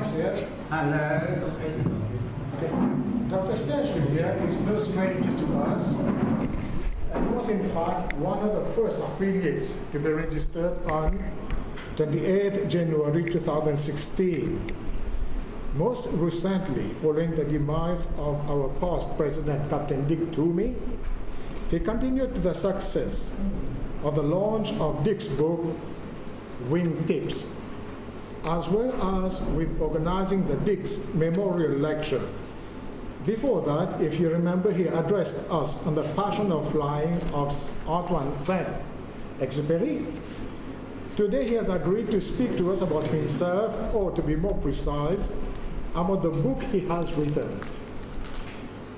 morning, Serge. Hello. Dr. Serge Rivière is no stranger to us and was in fact one of the first affiliates to be registered on 28th January 2016. Most recently, following the demise of our past president, Captain Dick Toomey, he continued the success of the launch of Dick's book, Wingtips, as well as with organizing the Dick's Memorial Lecture. Before that, if you remember, he addressed us on the passion of flying of Antoine Saint-Exupéry. Today he has agreed to speak to us about himself, or to be more precise, about the book he has written,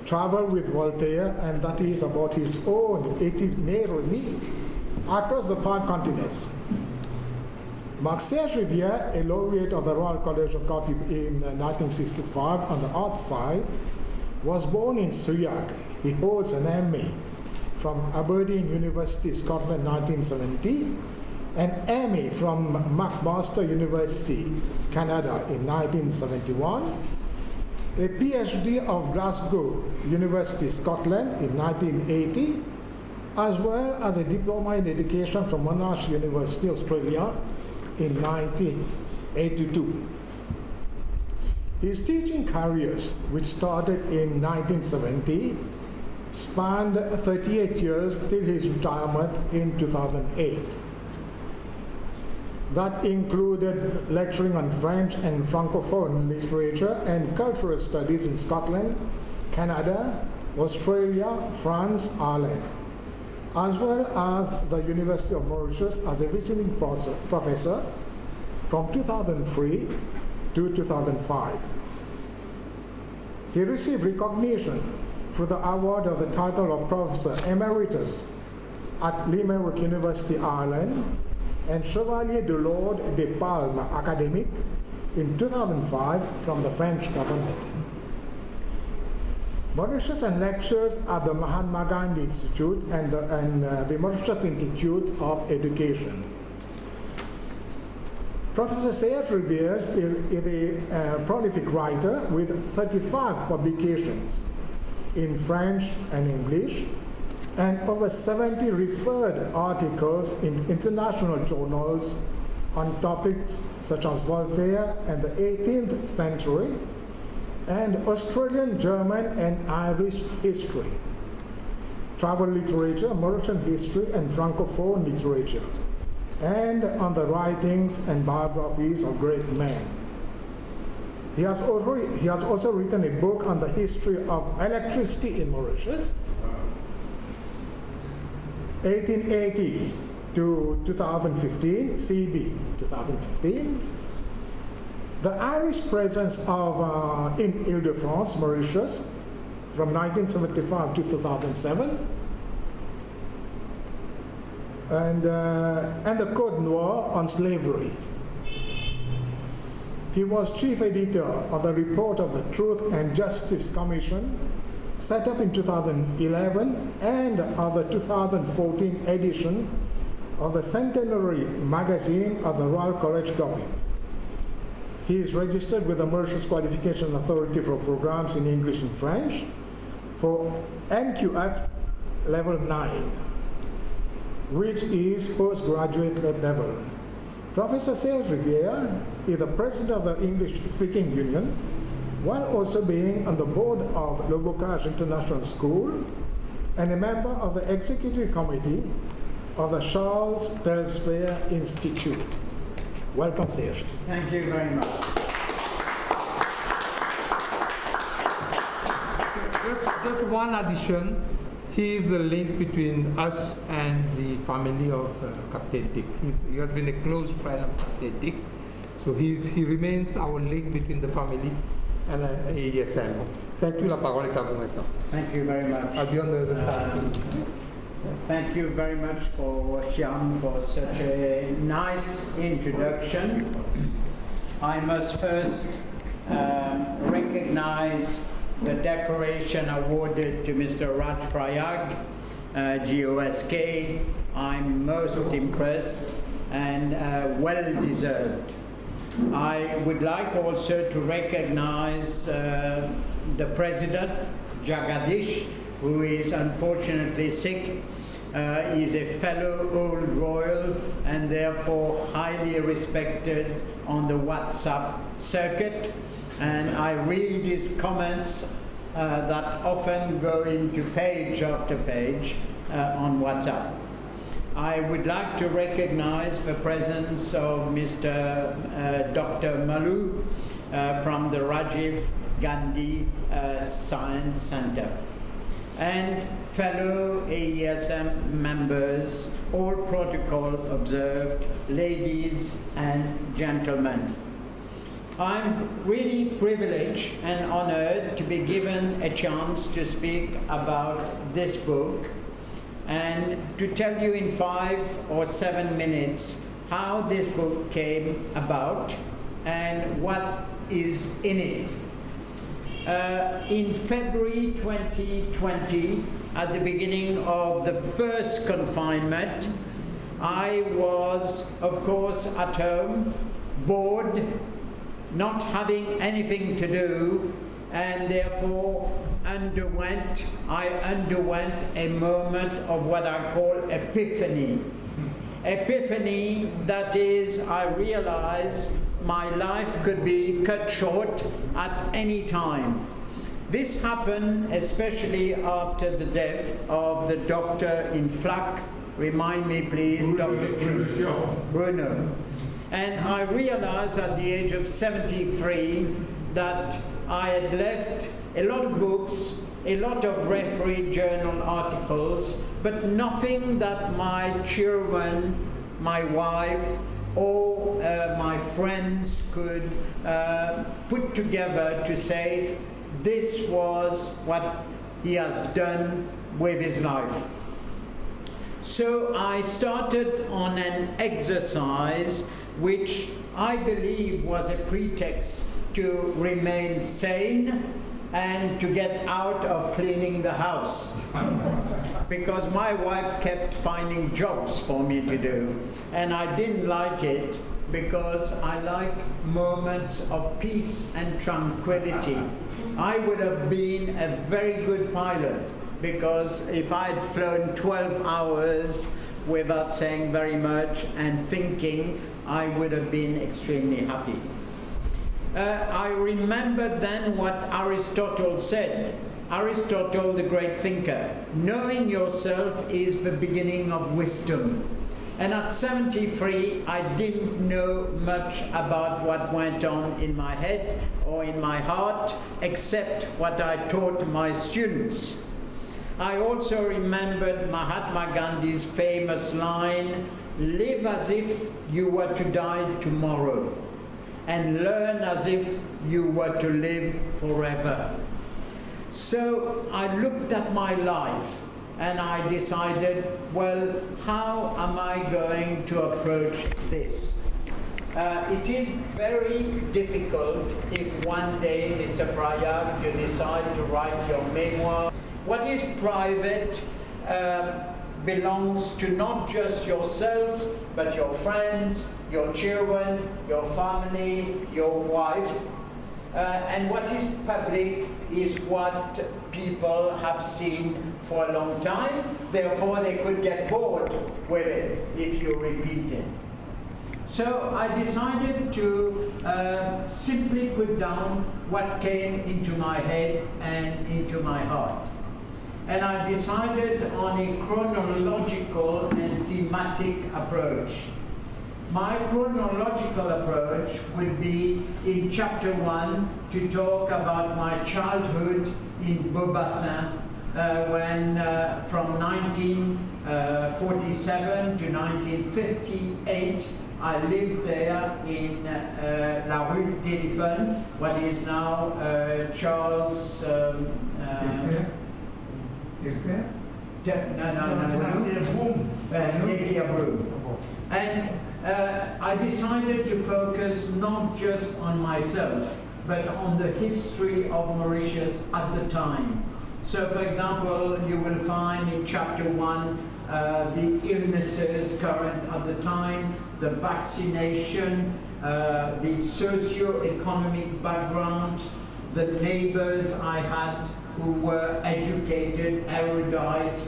Travel with Voltaire, and that is about his own itinerary across the 5 continents. Marc Serge Rivière, a laureate of the Royal College of Copy in 1965 on the arts side, was born in Suyak. He holds an MA from Aberdeen University, Scotland, 1970, an MA from McMaster University, Canada, in 1971, a PhD of Glasgow University, Scotland, in 1980, as well as a diploma in education from Monash University, Australia, in 1982. His teaching careers, which started in 1970, spanned 38 years till his retirement in 2008. That included lecturing on French and Francophone literature and cultural studies in Scotland, Canada, Australia, France, Ireland, as well as the University of Mauritius as a visiting professor from 2003 to 2005. He received recognition for the award of the title of Professor Emeritus at Limerick University, Ireland, and Chevalier de l'Ordre des Palmes Académiques in 2005 from the French government. Mauritius and lectures at the Mahatma Gandhi Institute and the Mauritius Institute of Education. Professor Serge Rivière is a prolific writer with 35 publications in French and English, and over 70 referred articles in international journals on topics such as Voltaire and the 18th century, and Australian, German, and Irish history, travel literature, Mauritian history, and Francophone literature, and on the writings and biographies of great men. He has also written a book on the history of electricity in Mauritius, 1880 to 2015, CB 2015. The Irish presence in Ile-de-France, Mauritius, from 1975 to 2007, and the Code Noir on slavery. He was chief editor of the Report of the Truth and Justice Commission, set up in 2011, and of the 2014 edition of the Centenary Magazine of the Royal College Copy. He is registered with the Mauritius Qualification Authority for programs in English and French for NQF level 9, which is postgraduate level. Professor Serge Rivière is the president of the English Speaking Union, while also being on the board of Le Bocage International School and a member of the executive committee of the Charles Telfair Institute. Welcome, Serge. Thank you very much. Just one addition. He is the link between us and the family of Captain Dick. He has been a close friend of Captain Dick, so he remains our link between the family and AESM. Thank you. La parole est à vous maintenant. Thank you very much. I'll be on the other side. Thank you very much for Xian for such a nice introduction. I must first recognize the decoration awarded to Mr. Raj Prayag, GOSK. I'm most impressed and well deserved. I would like also to recognize the President, Jagadish, who is unfortunately sick. He's a fellow old royal and therefore highly respected on the WhatsApp circuit. And I read his comments that often go into page after page on WhatsApp. I would like to recognize the presence of Mr. Dr. Malu from the Rajiv Gandhi Science Center. And fellow AESM members, all protocol observed, ladies and gentlemen. I'm really privileged and honored to be given a chance to speak about this book and to tell you in 5 or 7 minutes how this book came about and what is in it. In February 2020, at the beginning of the first confinement, I was, of course, at home, bored, not having anything to do, and therefore I underwent a moment of what I call epiphany. Epiphany, that is, I realized my life could be cut short at any time. This happened especially after the death of the doctor in flak. Remind me, please, Dr. Bruno. And I realized at the age of 73 that I had left a lot of books, a lot of referee journal articles, but nothing that my children, my wife, or my friends could put together to say this was what he has done with his life. So I started on an exercise which I believe was a pretext to remain sane and to get out of cleaning the house. Because my wife kept finding jobs for me to do, and I didn't like it because I like moments of peace and tranquility. I would have been a very good pilot, because if I'd flown 12 hours without saying very much and thinking, I would have been extremely happy. I remember then what Aristotle said. Aristotle, the great thinker, knowing yourself is the beginning of wisdom. And at 73, I didn't know much about what went on in my head or in my heart, except what I taught my students. I also remembered Mahatma Gandhi's famous line, live as if you were to die tomorrow, and learn as if you were to live forever. So I looked at my life and I decided, well, how am I going to approach this? It is very difficult if one day, Mr. Prayag, you decide to write your memoir. What is private belongs to not just yourself, but your friends, your children, your family, your wife. And what is public is what people have seen for a long time, therefore they could get bored with it if you repeat it. So I decided to simply put down what came into my head and into my heart. And I decided on a chronological and thematic approach. My chronological approach would be in chapter 1 to talk about my childhood in Beaubassin, when from 1947 to 1958 I lived there in La Rue Téléphone, what is now Charles And I decided to focus not just on myself, but on the history of Mauritius at the time. So, for example, you will find in chapter 1 the illnesses current at the time, the vaccination, the socio-economic background, the neighbors I had who were educated, erudite,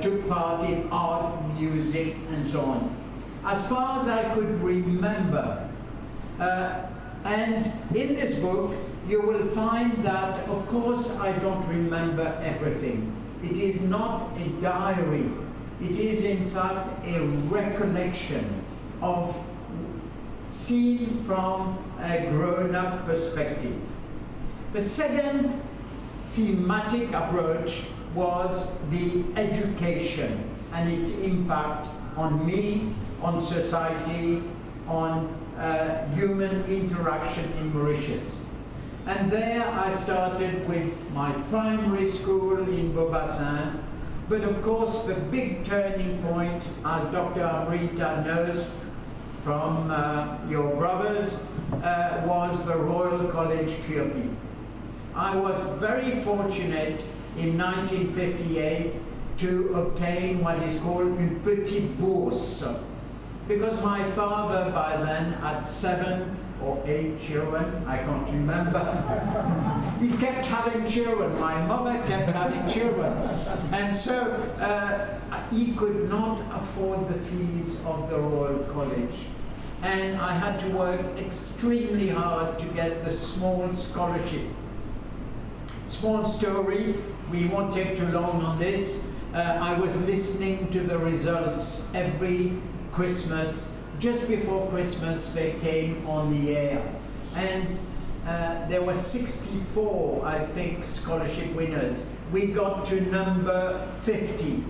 took part in art, music, and so on. As far as I could remember, and in this book, you will find that, of course, I don't remember everything. It is not a diary. It is, in fact, a recollection of seen from a grown-up perspective. The second thematic approach was the education and its impact on me, on society, on human interaction in Mauritius. And there I started with my primary school in Beaubassin, but of course the big turning point, as Dr. Amrita knows from your brothers, was the Royal College Kirpi. I was very fortunate in 1958 to obtain what is called une petite bourse, because my father by then had 7 or 8 children, I can't remember. He kept having children, my mother kept having children. And so he could not afford the fees of the Royal College. And I had to work extremely hard to get the small scholarship. Small story, we won't take too long on this. I was listening to the results every Christmas. Just before Christmas, they came on the air. And there were 64, I think, scholarship winners. We got to number 50.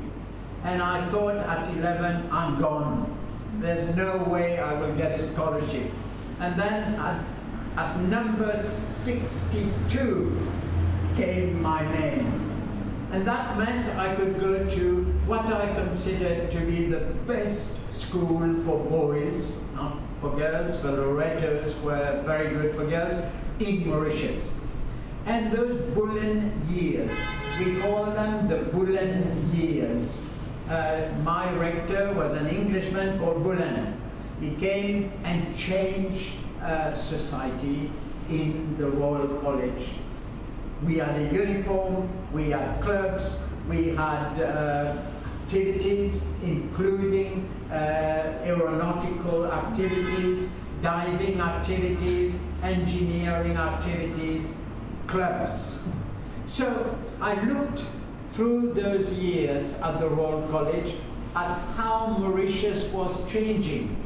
And I thought at 11, I'm gone. There's no way I will get a scholarship. And then at number 62 came my name. And that meant I could go to what I considered to be the best school for boys, not for girls. The Lorettos were very good for girls in Mauritius. And those Bullen years, we call them the Bullen years. My rector was an Englishman called Bullen. He came and changed society in the Royal College. We had a uniform, we had clubs, we had activities, including aeronautical activities, diving activities, engineering activities, clubs. So I looked through those years at the Royal College at how Mauritius was changing.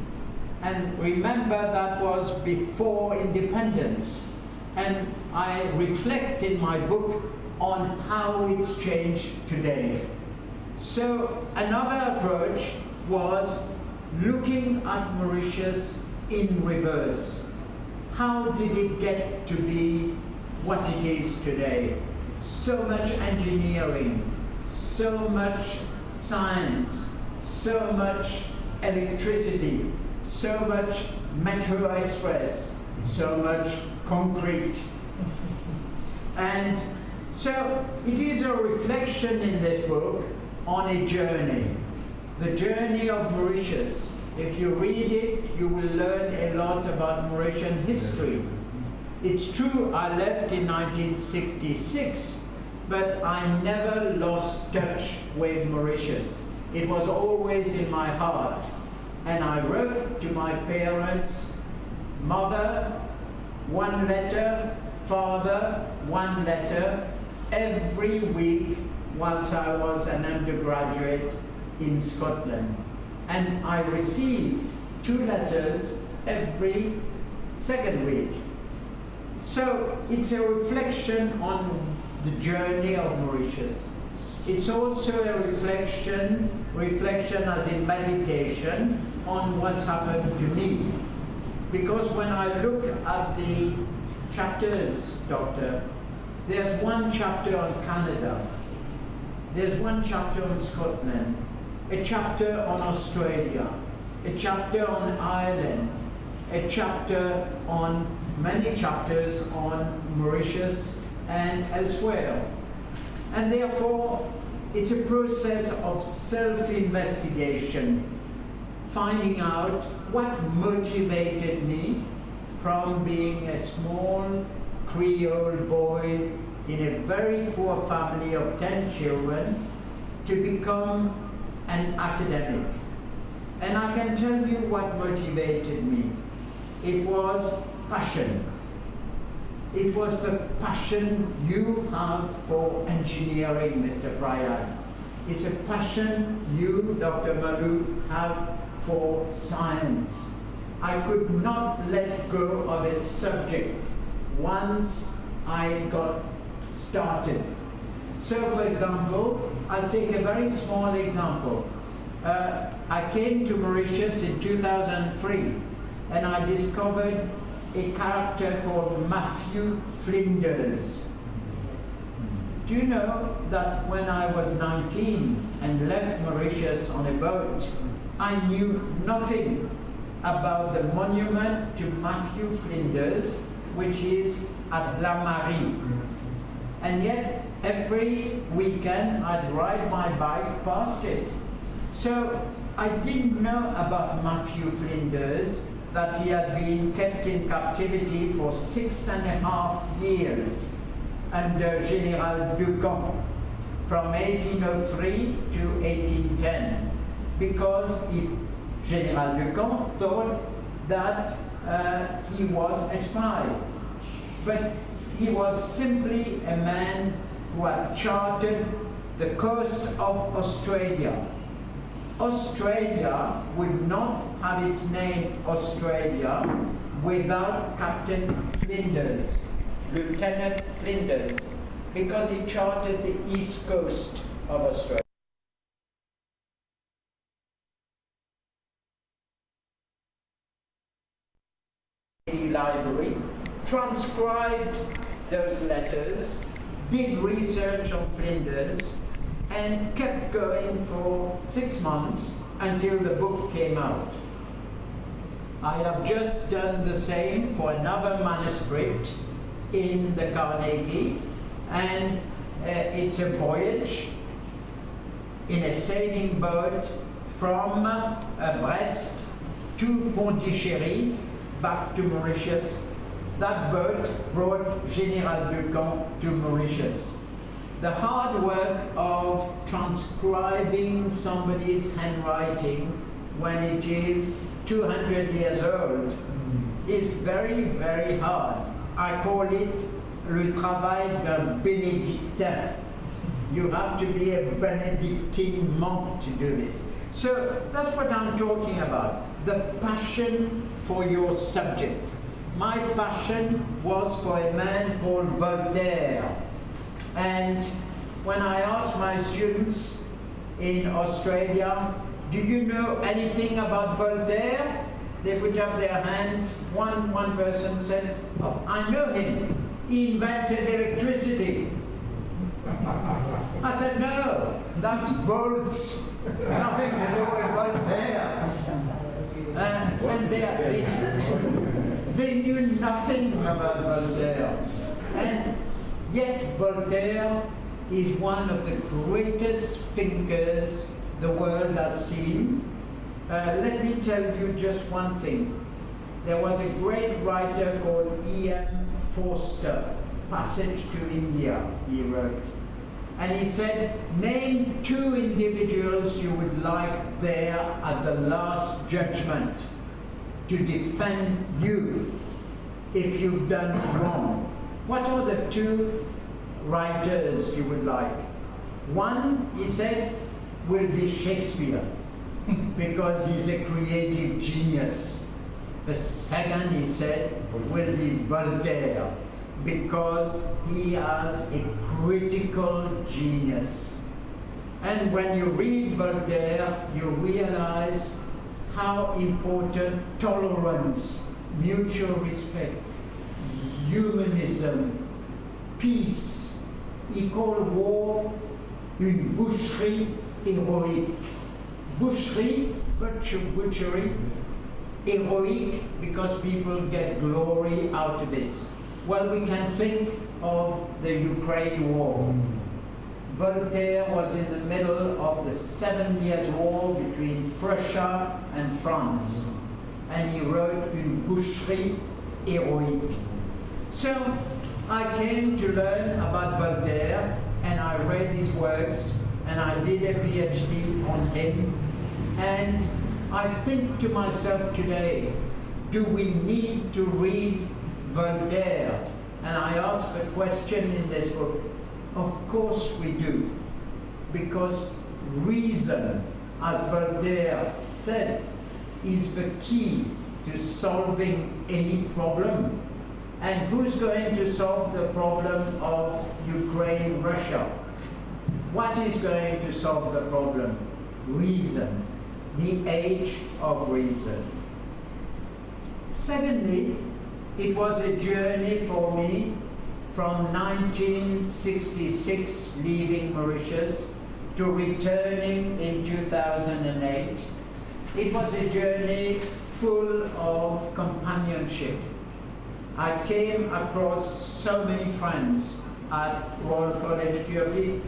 And remember, that was before independence. And I reflect in my book on how it's changed today. So another approach was looking at Mauritius in reverse. How did it get to be what it is today? So much engineering, so much science, so much electricity, so much Metro Express, so much concrete. And so it is a reflection in this book on a journey, the journey of Mauritius. If you read it, you will learn a lot about Mauritian history. It's true, I left in 1966, but I never lost touch with Mauritius. It was always in my heart. And I wrote to my parents, mother, 1 letter, father, 1 letter, every week whilst I was an undergraduate in Scotland. And I received 2 letters every second week. So it's a reflection on the journey of Mauritius. It's also a reflection as in meditation, on what's happened to me. Because when I look at the chapters, Doctor, there's 1 chapter on Canada, there's 1 chapter on Scotland, a chapter on Australia, a chapter on Ireland, a chapter on, many chapters on Mauritius and elsewhere. And therefore, it's a process of self-investigation, finding out what motivated me from being a small Creole boy in a very poor family of 10 children to become an academic. And I can tell you what motivated me. It was passion. It was the passion you have for engineering, Mr. Prayad. It's a passion you, Dr. Malou, have for science. I could not let go of a subject once I got started. So, for example, I'll take a very small example. I came to Mauritius in 2003, and I discovered a character called Matthew Flinders. Do you know that when I was 19 and left Mauritius on a boat, I knew nothing about the monument to Matthew Flinders, which is at La Marie. And yet, every weekend I'd ride my bike past it. So I didn't know about Matthew Flinders, that he had been kept in captivity for 6.5 years under General Ducamp from 1803 to 1810, because General Ducamp thought that he was a spy. But he was simply a man who had charted the coast of Australia. Australia would not have its name Australia without Captain Flinders, Lieutenant Flinders, because he charted the east coast of Australia. Library, transcribed those letters, did research on Flinders, and kept going for 6 months until the book came out. I have just done the same for another manuscript in the Carnegie, and it's a voyage in a sailing boat from Brest to Pondicherry, back to Mauritius. That boat brought General Ducamp to Mauritius. The hard work of transcribing somebody's handwriting when it is 200 years old is very, very hard. I call it le travail d'un bénédictin. You have to be a Benedictine monk to do this. So that's what I'm talking about, the passion for your subject. My passion was for a man called Voltaire. And when I asked my students in Australia, do you know anything about Voltaire? They put up their hand. One person said, oh, I know him. He invented electricity. I said, no, that's volts. Nothing to do with Voltaire. And they knew nothing about Voltaire. And yet Voltaire is one of the greatest thinkers the world has seen. Let me tell you just one thing. There was a great writer called E.M. Forster, Passage to India, he wrote. And he said, name 2 individuals you would like there at the last judgment to defend you if you've done wrong. What are the 2 writers you would like? One, he said, will be Shakespeare, because he's a creative genius. The second, he said, will be Voltaire, because he has a critical genius. And when you read Voltaire, you realize how important tolerance, mutual respect, humanism, peace. He called war une boucherie héroïque. Boucherie, butchery, heroic, because people get glory out of this. Well, we can think of the Ukraine war. Voltaire was in the middle of the 7 Years' War between Prussia and France, and he wrote Une boucherie héroïque. So I came to learn about Voltaire, and I read his works, and I did a PhD on him, and I think to myself today, do we need to read Voltaire? And I ask the question in this book. Of course we do, because reason, as Voltaire said, is the key to solving any problem. And who's going to solve the problem of Ukraine-Russia? What is going to solve the problem? Reason, the age of reason. Secondly, it was a journey for me from 1966, leaving Mauritius, to returning in 2008. It was a journey full of companionship. I came across so many friends at Royal College Turkey,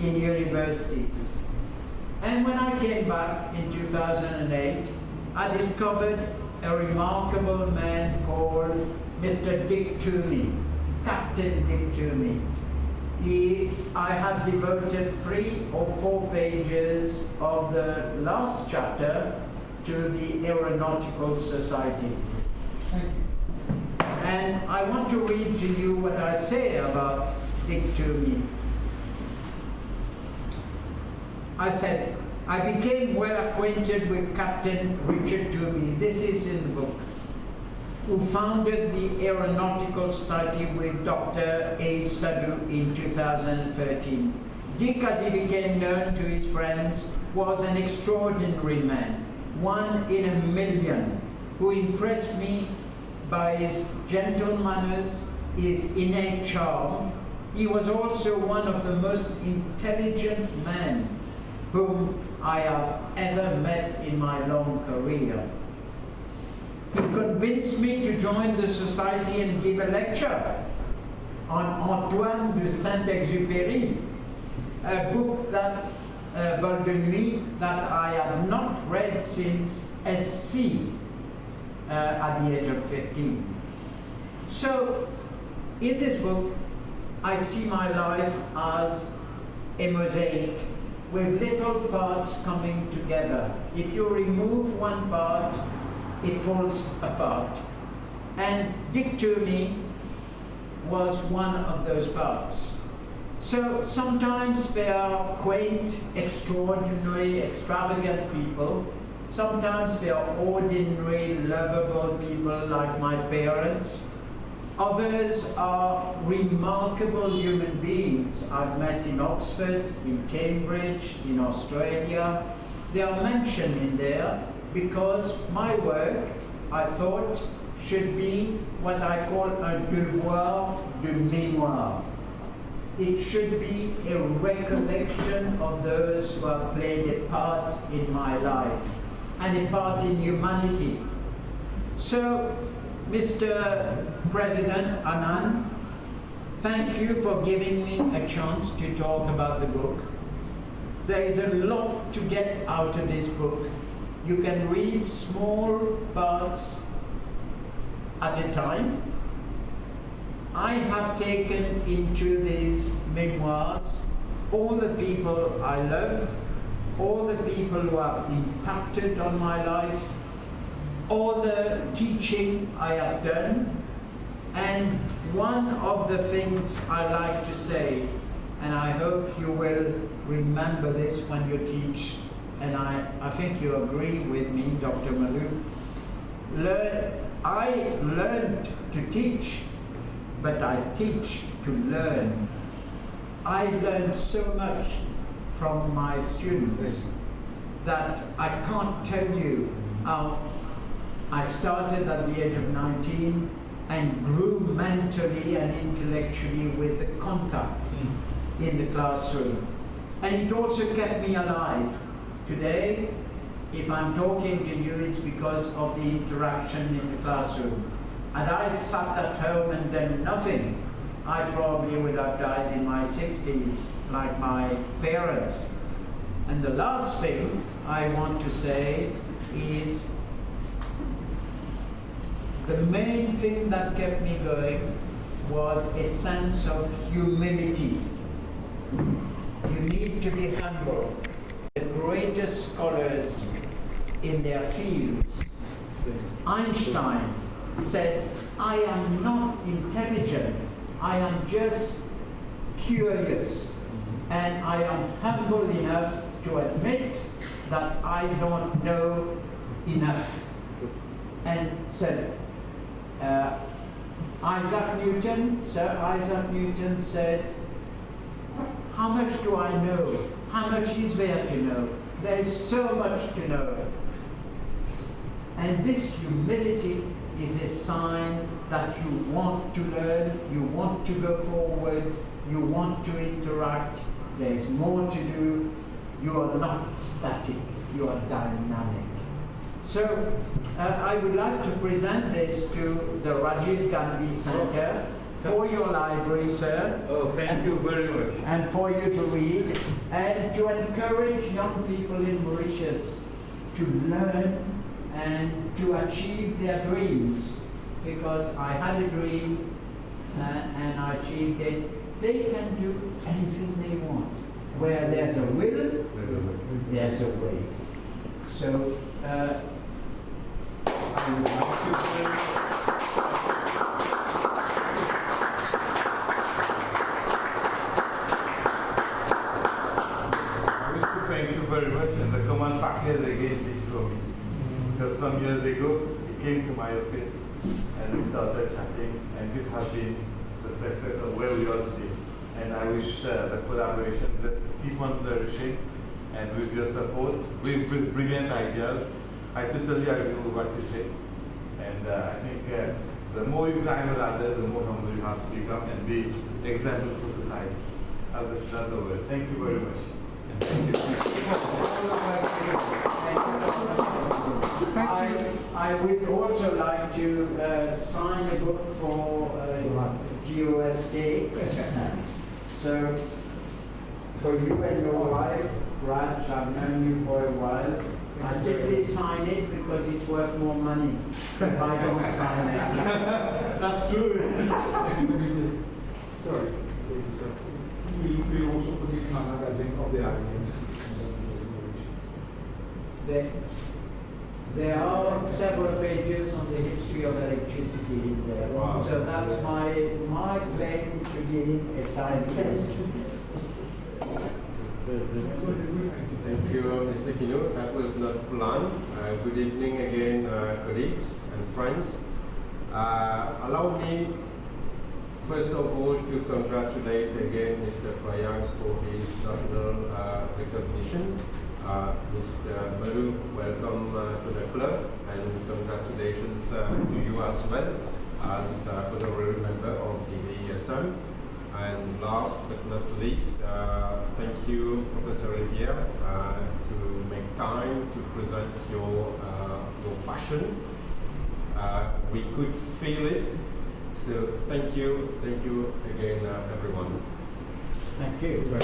in universities. And when I came back in 2008, I discovered a remarkable man called Mr. Dick Toomey, Captain Dick Toomey. I have devoted 3 or 4 pages of the last chapter to the Aeronautical Society. And I want to read to you what I say about Dick Toomey. I said, I became well acquainted with Captain Richard Toomey, this is in the book, who founded the Aeronautical Society with Dr. A. Sadu in 2013. Dick, as he became known to his friends, was an extraordinary man, one in a million, who impressed me by his gentle manners, his innate charm. He was also one of the most intelligent men whom I have ever met in my long career. He convinced me to join the society and give a lecture on Antoine de Saint-Exupéry, a book that Vol de Nuit that I had not read since SC at the age of 15. So, in this book, I see my life as a mosaic with little parts coming together. If you remove one part, it falls apart. And Dick Toomey was one of those parts. So sometimes they are quaint, extraordinary, extravagant people. Sometimes they are ordinary, lovable people like my parents. Others are remarkable human beings I've met in Oxford, in Cambridge, in Australia. They are mentioned in there because my work, I thought, should be what I call un devoir de mémoire. It should be a recollection of those who have played a part in my life and a part in humanity. So, Mr. President Anand, thank you for giving me a chance to talk about the book. There is a lot to get out of this book. You can read small parts at a time. I have taken into these memoirs all the people I love, all the people who have impacted on my life, all the teaching I have done, and one of the things I like to say, and I hope you will remember this when you teach, and I think you agree with me, Dr. Malou, I learned to teach, but I teach to learn. I learned so much from my students that I can't tell you how I started at the age of 19 and grew mentally and intellectually with the contact in the classroom. And it also kept me alive. Today, if I'm talking to you, it's because of the interaction in the classroom. Had I sat at home and done nothing, I probably would have died in my 60s like my parents. And the last thing I want to say is the main thing that kept me going was a sense of humility. You need to be humble. The greatest scholars in their fields, Einstein said, I am not intelligent, I am just curious, and I am humble enough to admit that I don't know enough. And said, Sir Isaac Newton said, how much do I know? How much is there to know? There is so much to know. And this humility is a sign that you want to learn, you want to go forward, you want to interact, there is more to do, you are not static, you are dynamic. So I would like to present this to the Rajiv Gandhi Center for your library, sir. Oh, thank you very much. And for you to read, and to encourage young people in Mauritius to learn and to achieve their dreams. Because I had a dream and I achieved it. They can do anything they want. Where there's a will, there's a way. So, I would like to thank you very much. And the command factors again did for me. Because some years ago, he came to my office and we started chatting, and this has been the success of where we are today. And I wish the collaboration just keep on flourishing, and with your support, with brilliant ideas. I totally agree with what you say. And I think the more you climb the ladder, the more humble you have to become and be example for society. That's the word. Thank you very much. And thank you. I would also like to sign a book for GOSK. So, for you and your wife, Raj, I've known you for a while. I simply sign it because it's worth more money if I don't sign it. That's true. Sorry, we also put it in a magazine of the arguments. There are several pages on the history of electricity in there. Wow. So that's my claim to being a scientist. Thank you, Mr. Kino. That was not planned. Good evening again, colleagues and friends. Allow me, first of all, to congratulate again Mr. Prayang for his national recognition. Mr. Maru, welcome to the club, and congratulations to you as well as honorary member of the ASM. And last but not least, thank you, Professor Rivière, to make time to present your passion. We could feel it. So thank you again, everyone. Thank you.